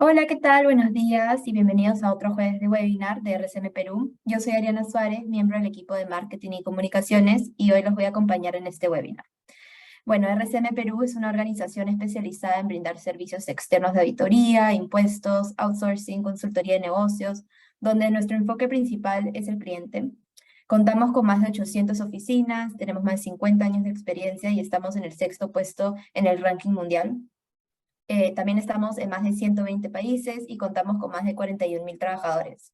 Hola, ¿qué tal? Buenos días y bienvenidos a otro jueves de webinar de RCM Perú. Yo soy Ariana Suárez, miembro del equipo de Marketing y Comunicaciones, y hoy los voy a acompañar en este webinar. Bueno, RCM Perú es una organización especializada en brindar servicios externos de auditoría, impuestos, outsourcing, consultoría de negocios, donde nuestro enfoque principal es el cliente. Contamos con más de 800 oficinas, tenemos más de 50 años de experiencia y estamos en el sexto puesto en el ranking mundial. También estamos en más de 120 países y contamos con más de 41.000 trabajadores.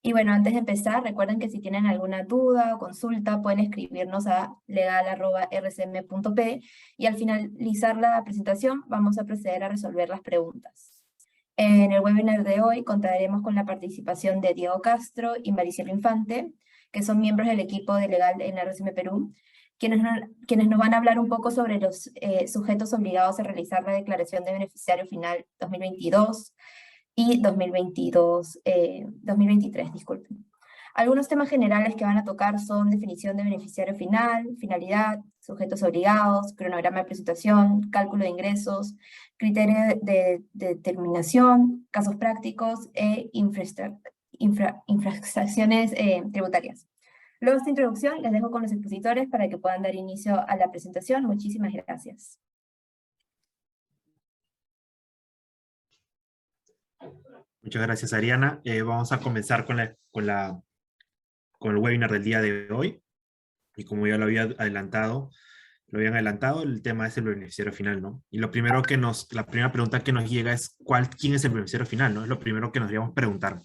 Y bueno, antes de empezar, recuerden que si tienen alguna duda o consulta, pueden escribirnos a legal@rcm.p y al finalizar la presentación vamos a proceder a resolver las preguntas. En el webinar de hoy contaremos con la participación de Diego Castro y Maricielo Infante, que son miembros del equipo de legal en RCM Perú, quienes nos van a hablar un poco sobre los sujetos obligados a realizar la declaración de beneficiario final 2022 y 2023, disculpen. Algunos temas generales que van a tocar son definición de beneficiario final, finalidad, sujetos obligados, cronograma de presentación, cálculo de ingresos, criterio de determinación, casos prácticos e infracciones tributarias. Luego de esta introducción, les dejo con los expositores para que puedan dar inicio a la presentación. Muchísimas gracias. Muchas gracias, Ariana. Vamos a comenzar con el webinar del día de hoy. Y como ya lo habían adelantado, el tema es el beneficiario final, ¿no? Y la primera pregunta que nos llega es, ¿quién es el beneficiario final, no? Es lo primero que nos deberíamos preguntar.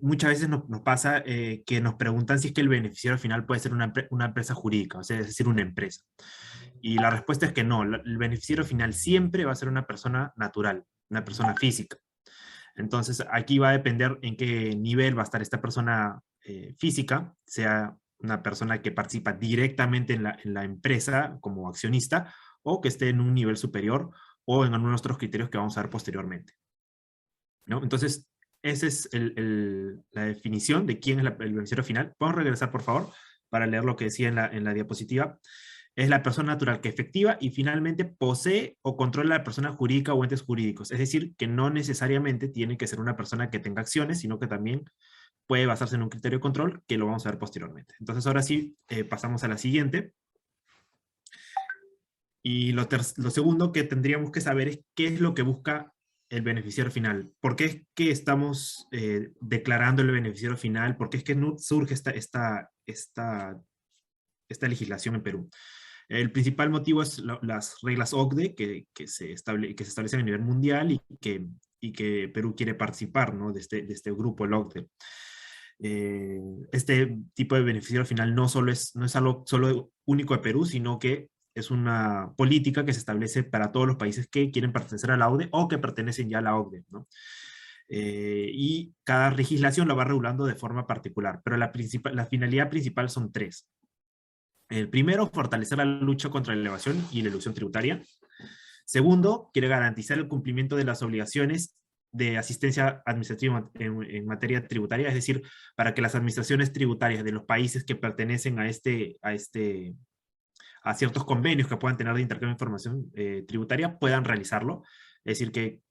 Muchas veces nos pasa que nos preguntan si es que el beneficiario final puede ser una empresa jurídica, o sea, es decir, una empresa. Y la respuesta es que no, el beneficiario final siempre va a ser una persona natural, una persona física. Entonces, aquí va a depender en qué nivel va a estar esta persona física, sea una persona que participa directamente en la empresa como accionista, o que esté en un nivel superior, o en algunos otros criterios que vamos a ver posteriormente, ¿no? Entonces, esa es la definición de quién es el beneficiario final. Podemos regresar, por favor, para leer lo que decía en la diapositiva. Es la persona natural que efectiva y finalmente posee o controla a la persona jurídica o entes jurídicos. Es decir, que no necesariamente tiene que ser una persona que tenga acciones, sino que también puede basarse en un criterio de control, que lo vamos a ver posteriormente. Entonces, ahora sí, pasamos a la siguiente. Y lo segundo que tendríamos que saber es qué es lo que busca el beneficiario final. ¿Por qué es que estamos declarando el beneficiario final? ¿Por qué es que no surge esta legislación en Perú? El principal motivo es las reglas OCDE que se establecen a nivel mundial y que Perú quiere participar, ¿no? de este grupo, el OCDE. Este tipo de beneficiario final no es algo solo único de Perú, sino que es una política que se establece para todos los países que quieren pertenecer a la OCDE o que pertenecen ya a la OCDE, ¿no? Y cada legislación lo va regulando de forma particular, pero la finalidad principal son tres. El primero, fortalecer la lucha contra la evasión y la elusión tributaria. Segundo, quiere garantizar el cumplimiento de las obligaciones de asistencia administrativa en materia tributaria, es decir, para que las administraciones tributarias de los países que pertenecen a ciertos convenios que puedan tener de intercambio de información tributaria puedan realizarlo, es decir, que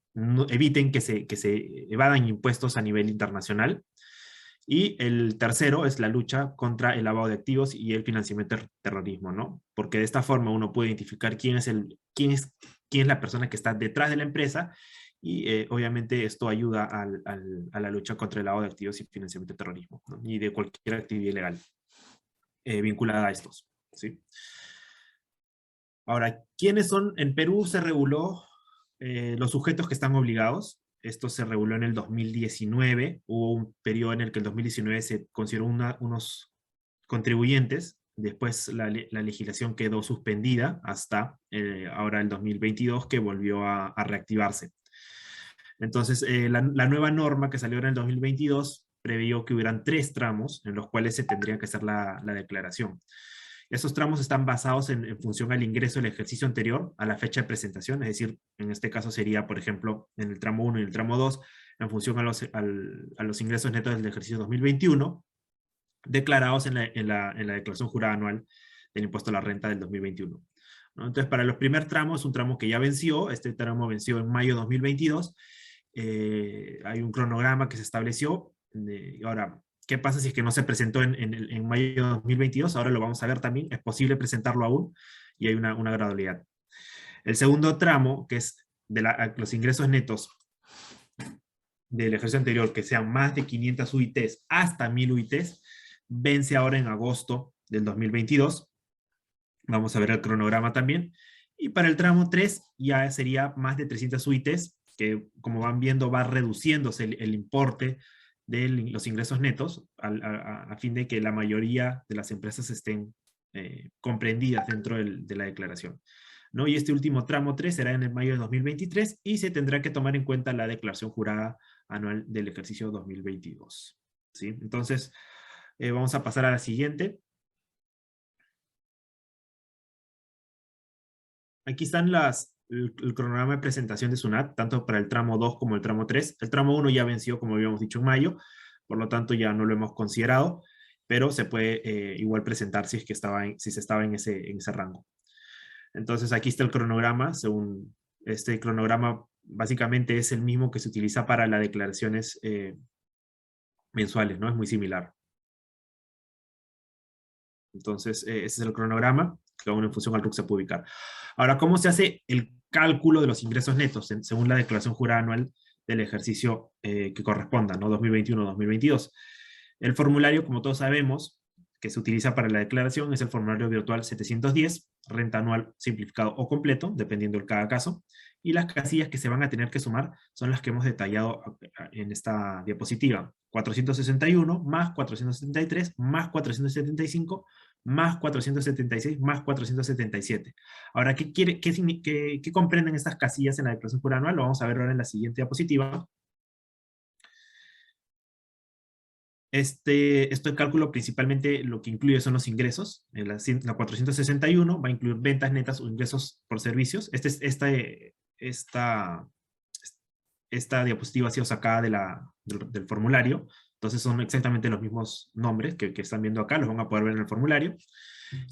eviten que se evadan impuestos a nivel internacional. Y el tercero es la lucha contra el lavado de activos y el financiamiento del terrorismo, ¿no? Porque de esta forma uno puede identificar quién es la persona que está detrás de la empresa y obviamente esto ayuda a la lucha contra el lavado de activos y financiamiento del terrorismo, ¿no? Y de cualquier actividad ilegal vinculada a estos, ¿sí? Ahora, ¿quiénes son? En Perú se reguló los sujetos que están obligados. Esto se reguló en el 2019. Hubo un periodo en el que el 2019 se consideró unos contribuyentes. Después la legislación quedó suspendida hasta ahora el 2022, que volvió a reactivarse. Entonces, la nueva norma que salió en el 2022 previó que hubieran 3 tramos en los cuales se tendría que hacer la declaración. Esos tramos están basados en función al ingreso del ejercicio anterior a la fecha de presentación, es decir, en este caso sería, por ejemplo, en el tramo 1 y el tramo 2, en función a los ingresos netos del ejercicio 2021, declarados en la declaración jurada anual del impuesto a la renta del 2021. ¿no? Entonces, para los primer tramos, un tramo que ya venció, este tramo venció en mayo de 2022, hay un cronograma que se estableció. Ahora, ¿qué pasa si es que no se presentó en mayo de 2022? Ahora lo vamos a ver también, es posible presentarlo aún, y hay una gradualidad. El segundo tramo, que es de los ingresos netos del ejercicio anterior, que sean más de 500 UITs hasta 1000 UITs, vence ahora en agosto del 2022. Vamos a ver el cronograma también. Y para el tramo 3 ya sería más de 300 UITs, que como van viendo va reduciéndose el importe de los ingresos netos a fin de que la mayoría de las empresas estén comprendidas dentro de la declaración, ¿no? Y este último tramo 3 será en el mayo de 2023 y se tendrá que tomar en cuenta la declaración jurada anual del ejercicio 2022. ¿Sí? Entonces, vamos a pasar a la siguiente. Aquí están el cronograma de presentación de SUNAT, tanto para el tramo 2 como el tramo 3. El tramo 1 ya venció, como habíamos dicho, en mayo, por lo tanto ya no lo hemos considerado, pero se puede igual presentar si es que si se estaba en ese rango. Entonces aquí está el cronograma. Según este cronograma, básicamente es el mismo que se utiliza para las declaraciones mensuales, ¿no? Es muy similar. Entonces, ese es el cronograma, que aún en función al RUC se puede ubicar. Ahora, ¿cómo se hace el cálculo de los ingresos netos según la declaración jurada anual del ejercicio que corresponda, ¿no? 2021-2022. El formulario, como todos sabemos, que se utiliza para la declaración es el formulario virtual 710, renta anual simplificado o completo, dependiendo de cada caso, y las casillas que se van a tener que sumar son las que hemos detallado en esta diapositiva. 461 más 473 más 475 más 476 más 477. Ahora, ¿qué comprenden estas casillas en la declaración jurada anual? Lo vamos a ver ahora en la siguiente diapositiva. Este cálculo principalmente lo que incluye son los ingresos. La 461 va a incluir ventas netas o ingresos por servicios. Esta diapositiva ha sido sacada del formulario, entonces son exactamente los mismos nombres que están viendo acá, los van a poder ver en el formulario.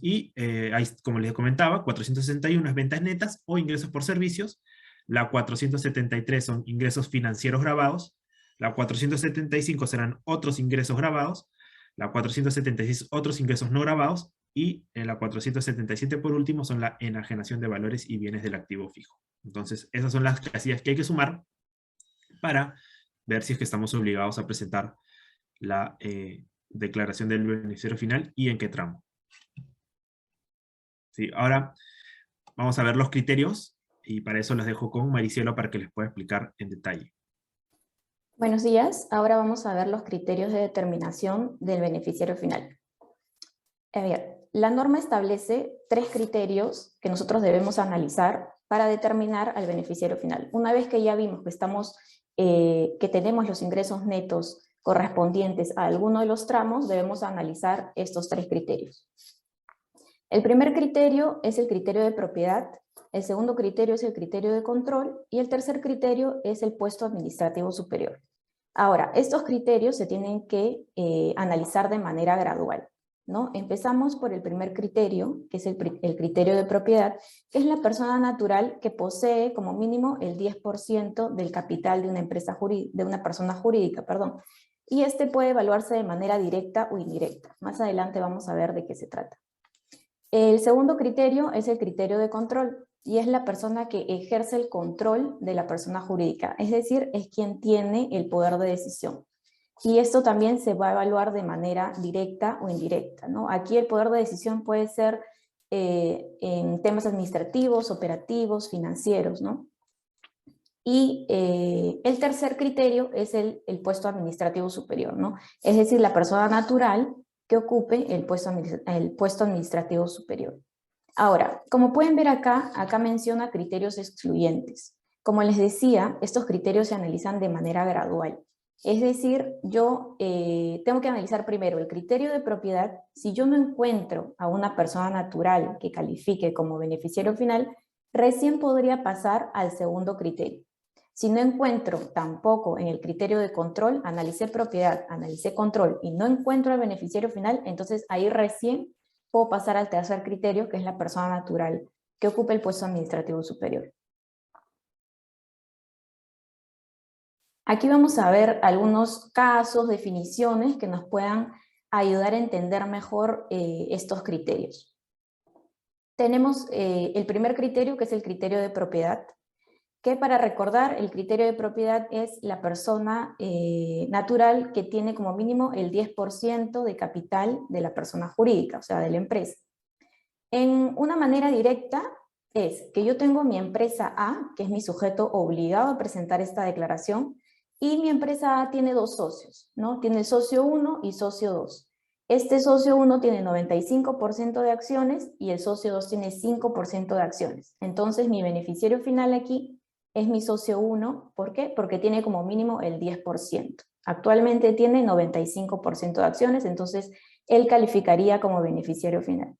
Y ahí, como les comentaba, 461 es ventas netas o ingresos por servicios, la 473 son ingresos financieros grabados, la 475 serán otros ingresos grabados, la 476 otros ingresos no grabados, y en la 477 por último son la enajenación de valores y bienes del activo fijo. Entonces, esas son las casillas que hay que sumar para ver si es que estamos obligados a presentar la declaración del beneficiario final y en qué tramo. Sí, ahora vamos a ver los criterios y para eso los dejo con Maricielo para que les pueda explicar en detalle. Buenos días, ahora vamos a ver los criterios de determinación del beneficiario final. A ver, la norma establece 3 criterios que nosotros debemos analizar para determinar al beneficiario final. Una vez que ya vimos que tenemos los ingresos netos correspondientes a alguno de los tramos, debemos analizar estos 3 criterios. El primer criterio es el criterio de propiedad, el segundo criterio es el criterio de control y el tercer criterio es el puesto administrativo superior. Ahora, estos criterios se tienen que analizar de manera gradual, ¿no? Empezamos por el primer criterio, que es el criterio de propiedad, que es la persona natural que posee como mínimo el 10% del capital de una empresa de una persona jurídica, perdón. Y este puede evaluarse de manera directa o indirecta. Más adelante vamos a ver de qué se trata. El segundo criterio es el criterio de control, y es la persona que ejerce el control de la persona jurídica, es decir, es quien tiene el poder de decisión. Y esto también se va a evaluar de manera directa o indirecta, ¿no? Aquí el poder de decisión puede ser en temas administrativos, operativos, financieros, ¿no? Y el tercer criterio es el puesto administrativo superior, ¿no? Es decir, la persona natural que ocupe el puesto administrativo superior. Ahora, como pueden ver acá menciona criterios excluyentes. Como les decía, estos criterios se analizan de manera gradual. Es decir, yo tengo que analizar primero el criterio de propiedad. Si yo no encuentro a una persona natural que califique como beneficiario final, recién podría pasar al segundo criterio. Si no encuentro tampoco en el criterio de control, analicé propiedad, analicé control y no encuentro al beneficiario final, entonces ahí recién puedo pasar al tercer criterio, que es la persona natural que ocupe el puesto administrativo superior. Aquí vamos a ver algunos casos, definiciones que nos puedan ayudar a entender mejor estos criterios. Tenemos el primer criterio, que es el criterio de propiedad, que para recordar, el criterio de propiedad es la persona natural que tiene como mínimo el 10% de capital de la persona jurídica, o sea, de la empresa. En una manera directa es que yo tengo mi empresa A, que es mi sujeto obligado a presentar esta declaración, y mi empresa A tiene dos socios, ¿no? Tiene el socio 1 y socio 2. Este socio 1 tiene 95% de acciones y el socio 2 tiene 5% de acciones. Entonces mi beneficiario final aquí es mi socio 1. ¿Por qué? Porque tiene como mínimo el 10%. Actualmente tiene 95% de acciones, entonces él calificaría como beneficiario final.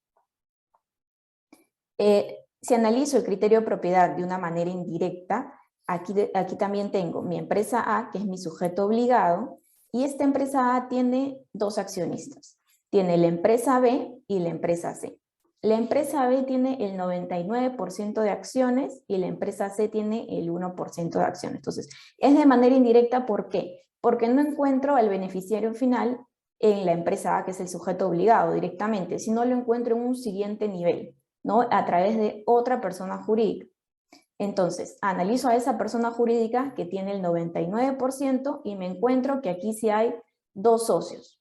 Si analizo el criterio de propiedad de una manera indirecta, aquí también tengo mi empresa A, que es mi sujeto obligado, y esta empresa A tiene dos accionistas. Tiene la empresa B y la empresa C. La empresa B tiene el 99% de acciones y la empresa C tiene el 1% de acciones. Entonces, es de manera indirecta, ¿por qué? Porque no encuentro al beneficiario final en la empresa A, que es el sujeto obligado directamente, sino lo encuentro en un siguiente nivel, ¿no? A través de otra persona jurídica. Entonces, analizo a esa persona jurídica que tiene el 99% y me encuentro que aquí sí hay dos socios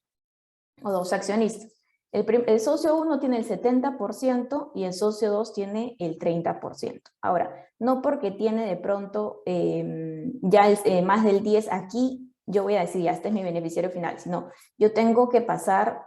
o dos accionistas. El socio 1 tiene el 70% y el socio 2 tiene el 30%. Ahora, no porque tiene de pronto ya más del 10 aquí, yo voy a decir, ya, este es mi beneficiario final, sino yo tengo que pasar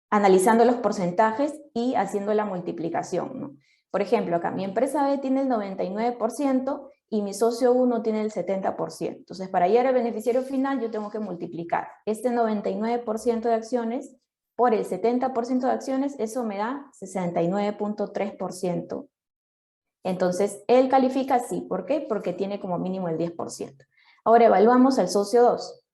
analizando los porcentajes y haciendo la multiplicación, ¿no? Por ejemplo, acá mi empresa B tiene el 99% y mi socio 1 tiene el 70%. Entonces, para llegar al beneficiario final, yo tengo que multiplicar este 99% de acciones por el 70% de acciones, eso me da 69.3%. Entonces, él califica sí. ¿Por qué? Porque tiene como mínimo el 10%. Ahora evaluamos al socio 2.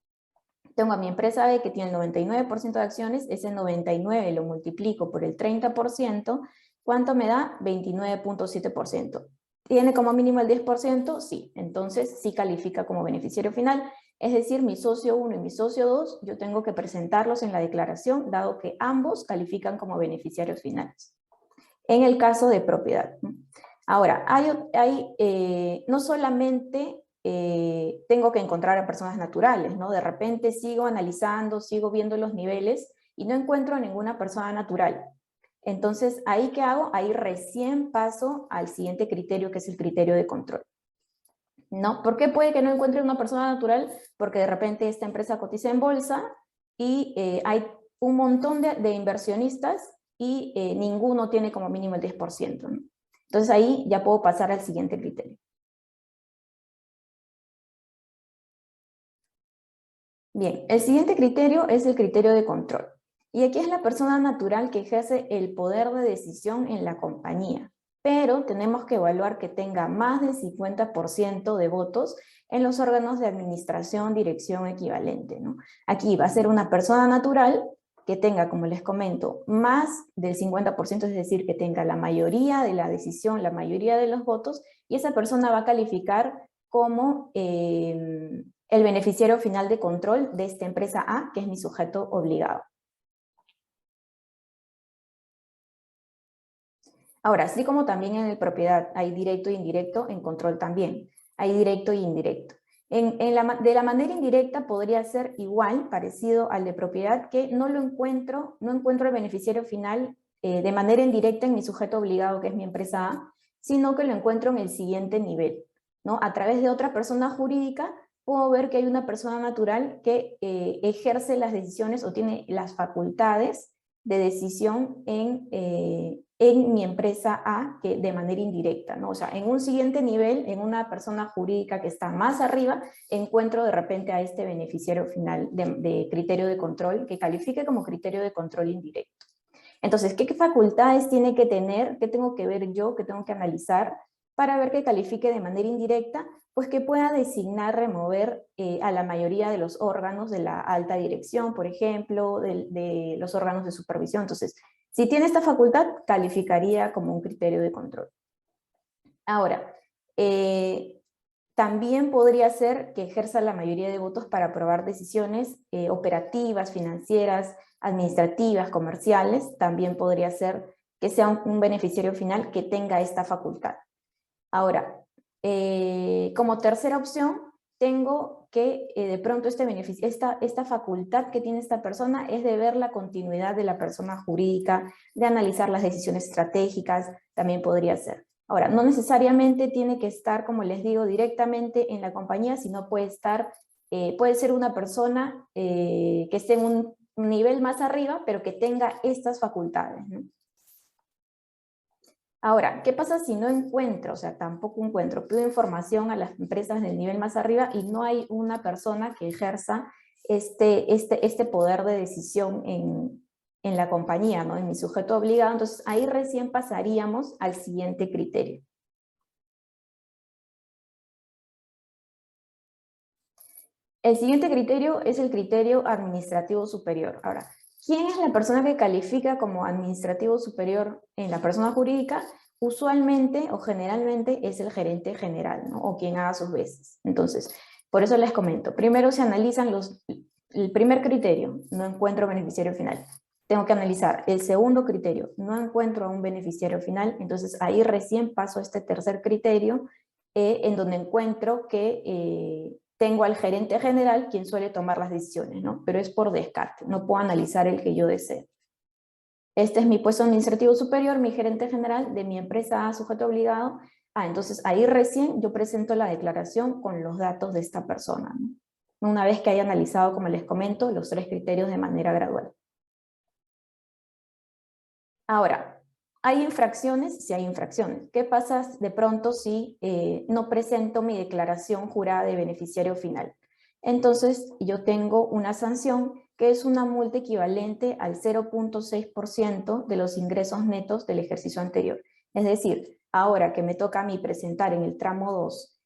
Tengo a mi empresa B que tiene el 99% de acciones, ese 99 lo multiplico por el 30%, ¿cuánto me da? 29.7%. ¿Tiene como mínimo el 10%? Sí, entonces sí califica como beneficiario final, es decir, mi socio 1 y mi socio 2, yo tengo que presentarlos en la declaración, dado que ambos califican como beneficiarios finales. En el caso de propiedad. Ahora, no solamente tengo que encontrar a personas naturales, ¿no? De repente sigo analizando, sigo viendo los niveles y no encuentro a ninguna persona natural. Entonces, ¿ahí qué hago? Ahí recién paso al siguiente criterio, que es el criterio de control. ¿No? ¿Por qué puede que no encuentre una persona natural? Porque de repente esta empresa cotiza en bolsa y hay un montón de inversionistas y ninguno tiene como mínimo el 10%, ¿no? Entonces ahí ya puedo pasar al siguiente criterio. Bien, el siguiente criterio es el criterio de control. Y aquí es la persona natural que ejerce el poder de decisión en la compañía, pero tenemos que evaluar que tenga más del 50% de votos en los órganos de administración, dirección equivalente, ¿no? Aquí va a ser una persona natural que tenga, como les comento, más del 50%, es decir, que tenga la mayoría de la decisión, la mayoría de los votos, y esa persona va a calificar como el beneficiario final de control de esta empresa A, que es mi sujeto obligado. Ahora, así como también en el propiedad hay directo e indirecto, en control también hay directo e indirecto. De la manera indirecta podría ser igual, parecido al de propiedad, que no encuentro el beneficiario final de manera indirecta en mi sujeto obligado, que es mi empresa A, sino que lo encuentro en el siguiente nivel, ¿no? A través de otra persona jurídica, puedo ver que hay una persona natural que ejerce las decisiones o tiene las facultades de decisión en mi empresa A, que de manera indirecta, ¿no? O sea, en un siguiente nivel, en una persona jurídica que está más arriba, encuentro de repente a este beneficiario final de criterio de control, que califique como criterio de control indirecto. Entonces, ¿qué facultades tiene que tener? ¿Qué tengo que ver yo? ¿Qué tengo que analizar para ver que califique de manera indirecta? Pues que pueda designar, remover a la mayoría de los órganos de la alta dirección, por ejemplo, de los órganos de supervisión. Entonces, Si tiene esta facultad, calificaría como un criterio de control. Ahora, también podría ser que ejerza la mayoría de votos para aprobar decisiones operativas, financieras, administrativas, comerciales. También podría ser que sea un beneficiario final que tenga esta facultad. Ahora, como tercera opción, tengo que de pronto esta facultad que tiene esta persona es de ver la continuidad de la persona jurídica, de analizar las decisiones estratégicas, también podría ser. Ahora, no necesariamente tiene que estar, como les digo, directamente en la compañía, sino puede estar, puede ser una persona que esté en un nivel más arriba, pero que tenga estas facultades, ¿no? Ahora, ¿qué pasa si no encuentro, o sea, tampoco encuentro, pido información a las empresas del nivel más arriba y no hay una persona que ejerza este poder de decisión en la compañía, ¿no? En mi sujeto obligado? Entonces ahí recién pasaríamos al siguiente criterio. El siguiente criterio es el criterio administrativo superior. Ahora, ¿quién es la persona que califica como administrativo superior en la persona jurídica? Usualmente o generalmente es el gerente general, ¿no? O quien haga sus veces. Entonces, por eso les comento. Primero se analizan el primer criterio, no encuentro beneficiario final. Tengo que analizar el segundo criterio, no encuentro a un beneficiario final, entonces ahí recién paso a este tercer criterio, en donde encuentro que tengo al gerente general quien suele tomar las decisiones, ¿no? Pero es por descarte, no puedo analizar el que yo deseo. Este es mi puesto administrativo superior, mi gerente general de mi empresa sujeto obligado. Entonces ahí recién yo presento la declaración con los datos de esta persona, ¿no? Una vez que haya analizado, como les comento, los tres criterios de manera gradual. Ahora, ¿hay infracciones? Sí hay infracciones. ¿Qué pasa de pronto si no presento mi declaración jurada de beneficiario final? Entonces, yo tengo una sanción que es una multa equivalente al 0.6% de los ingresos netos del ejercicio anterior. Es decir, ahora que me toca a mí presentar en el tramo 2,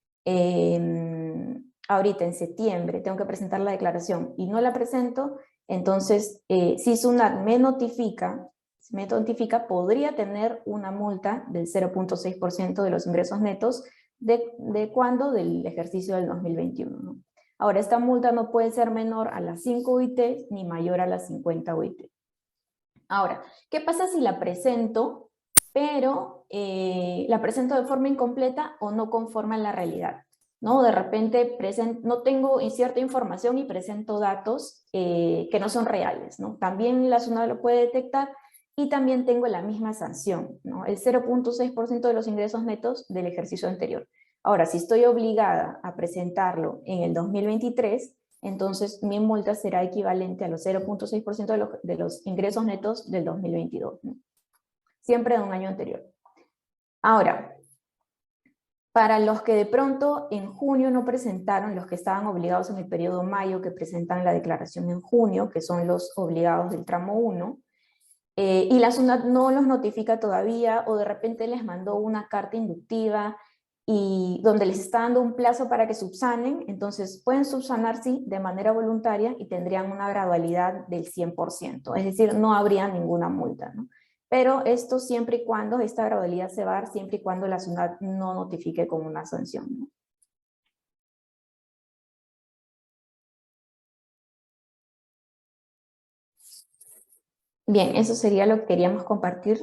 ahorita en septiembre, tengo que presentar la declaración y no la presento, entonces, si SUNAT me notifica, podría tener una multa del 0.6% de los ingresos netos de cuándo, del ejercicio del 2021, ¿no? Ahora, esta multa no puede ser menor a las 5 UIT ni mayor a las 50 UIT. Ahora, ¿qué pasa si la presento, pero la presento de forma incompleta o no conforme a la realidad? ¿No? De repente no tengo cierta información y presento datos que no son reales, ¿no? También la SUNAT lo puede detectar y también tengo la misma sanción, ¿no? El 0.6% de los ingresos netos del ejercicio anterior. Ahora, si estoy obligada a presentarlo en el 2023, entonces mi multa será equivalente a los 0.6% de los ingresos netos del 2022, ¿no? Siempre de un año anterior. Ahora, para los que de pronto en junio no presentaron, los que estaban obligados en el periodo mayo, que presentan la declaración en junio, que son los obligados del tramo 1, y la SUNAT no los notifica todavía, o de repente les mandó una carta inductiva y donde les está dando un plazo para que subsanen, entonces pueden subsanar, sí, de manera voluntaria y tendrían una gradualidad del 100%, es decir, no habría ninguna multa, ¿no? Pero esto siempre y cuando, esta gradualidad se va a dar siempre y cuando la SUNAT no notifique con una sanción, ¿no? Bien, eso sería lo que queríamos compartir.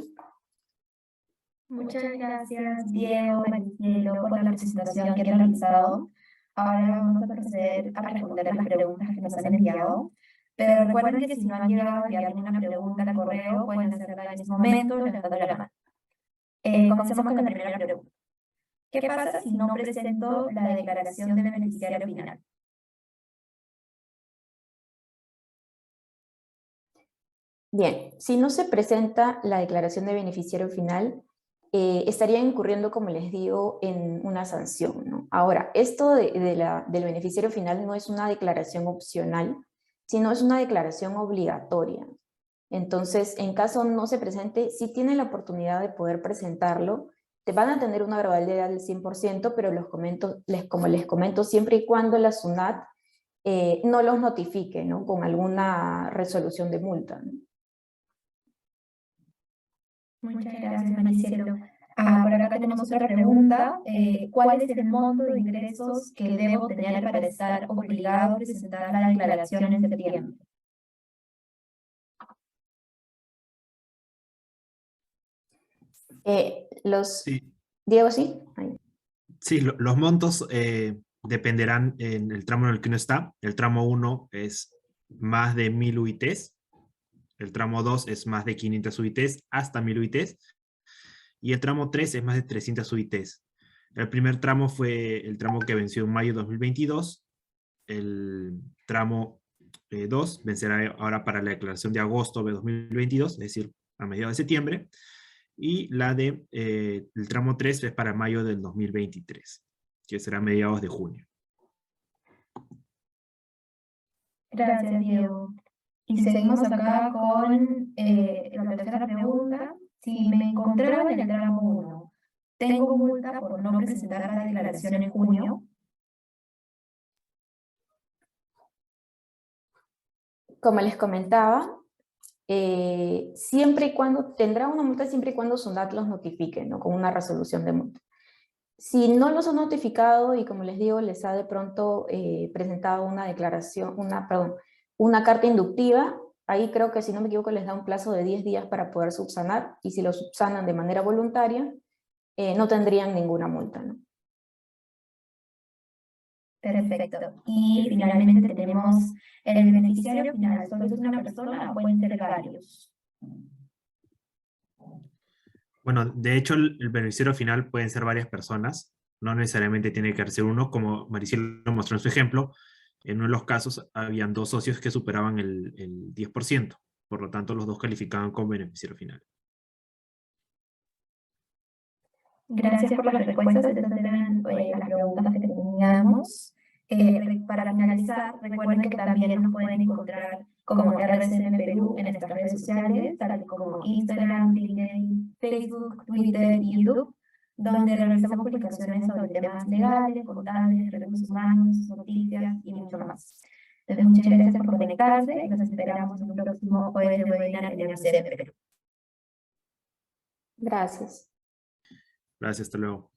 Muchas gracias, Diego, Maricielo, por la presentación que han realizado. Ahora vamos a proceder a responder las preguntas que nos han enviado. Pero recuerden que si no han llegado a enviarme una pregunta al correo, pueden hacerla en este momento levantando la mano. Comencemos con la primera pregunta. ¿Qué pasa si no presento la declaración de beneficiario final? Bien, si no se presenta la declaración de beneficiario final, estaría incurriendo, como les digo, en una sanción, ¿no? Ahora, esto del beneficiario final no es una declaración opcional, sino es una declaración obligatoria. Entonces, en caso no se presente, si tienen la oportunidad de poder presentarlo, te van a tener una gradualidad del 100%, pero como les comento, siempre y cuando la SUNAT no los notifique, ¿no? Con alguna resolución de multa, ¿no? Muchas gracias, Maricielo. Por acá tenemos otra pregunta. ¿Cuál es el monto de ingresos que debo tener para estar obligado a presentar la declaración en septiembre? Sí, Diego, ¿sí? Ahí. sí, los montos dependerán en el tramo en el que uno está. El tramo 1 es más de 1000 UITs, el tramo 2 es más de 500 UITs, hasta 1000 UITs, y el tramo 3 es más de 300 UITs. El primer tramo fue el tramo que venció en mayo de 2022, el tramo 2 vencerá ahora para la declaración de agosto de 2022, es decir, a mediados de septiembre, y el tramo 3 es para mayo del 2023, que será a mediados de junio. Gracias, Diego. Y seguimos acá con la tercera pregunta. Si me encontraba en el tramo 1, ¿tengo multa por no presentar la declaración en junio? Como les comentaba, siempre y cuando, tendrá una multa siempre y cuando SUNAT los notifique, ¿no? Con una resolución de multa. Si no los ha notificado y como les digo, les ha de pronto presentado una declaración, una carta inductiva, ahí creo que si no me equivoco les da un plazo de 10 días para poder subsanar, y si lo subsanan de manera voluntaria, no tendrían ninguna multa, ¿no? Perfecto. Y finalmente tenemos el beneficiario final. ¿Solo es una persona o pueden ser varios? Bueno, de hecho, el beneficiario final pueden ser varias personas, no necesariamente tiene que ser uno, como Maricielo mostró en su ejemplo. En uno de los casos habían 2 socios que superaban el 10%, por lo tanto los dos calificaban como beneficiario final. Gracias por las respuestas. Estas eran las preguntas que teníamos. Para finalizar, recuerden que también nos pueden encontrar como RCM Perú en nuestras redes sociales, tal como Instagram, LinkedIn, Facebook, Twitter y YouTube, donde realizamos publicaciones sobre temas legales, contables, recursos humanos, noticias y mucho más. Entonces, muchas gracias por conectarse y nos esperamos en un próximo jueves de webinar en RCM Perú. Gracias. Gracias, hasta luego.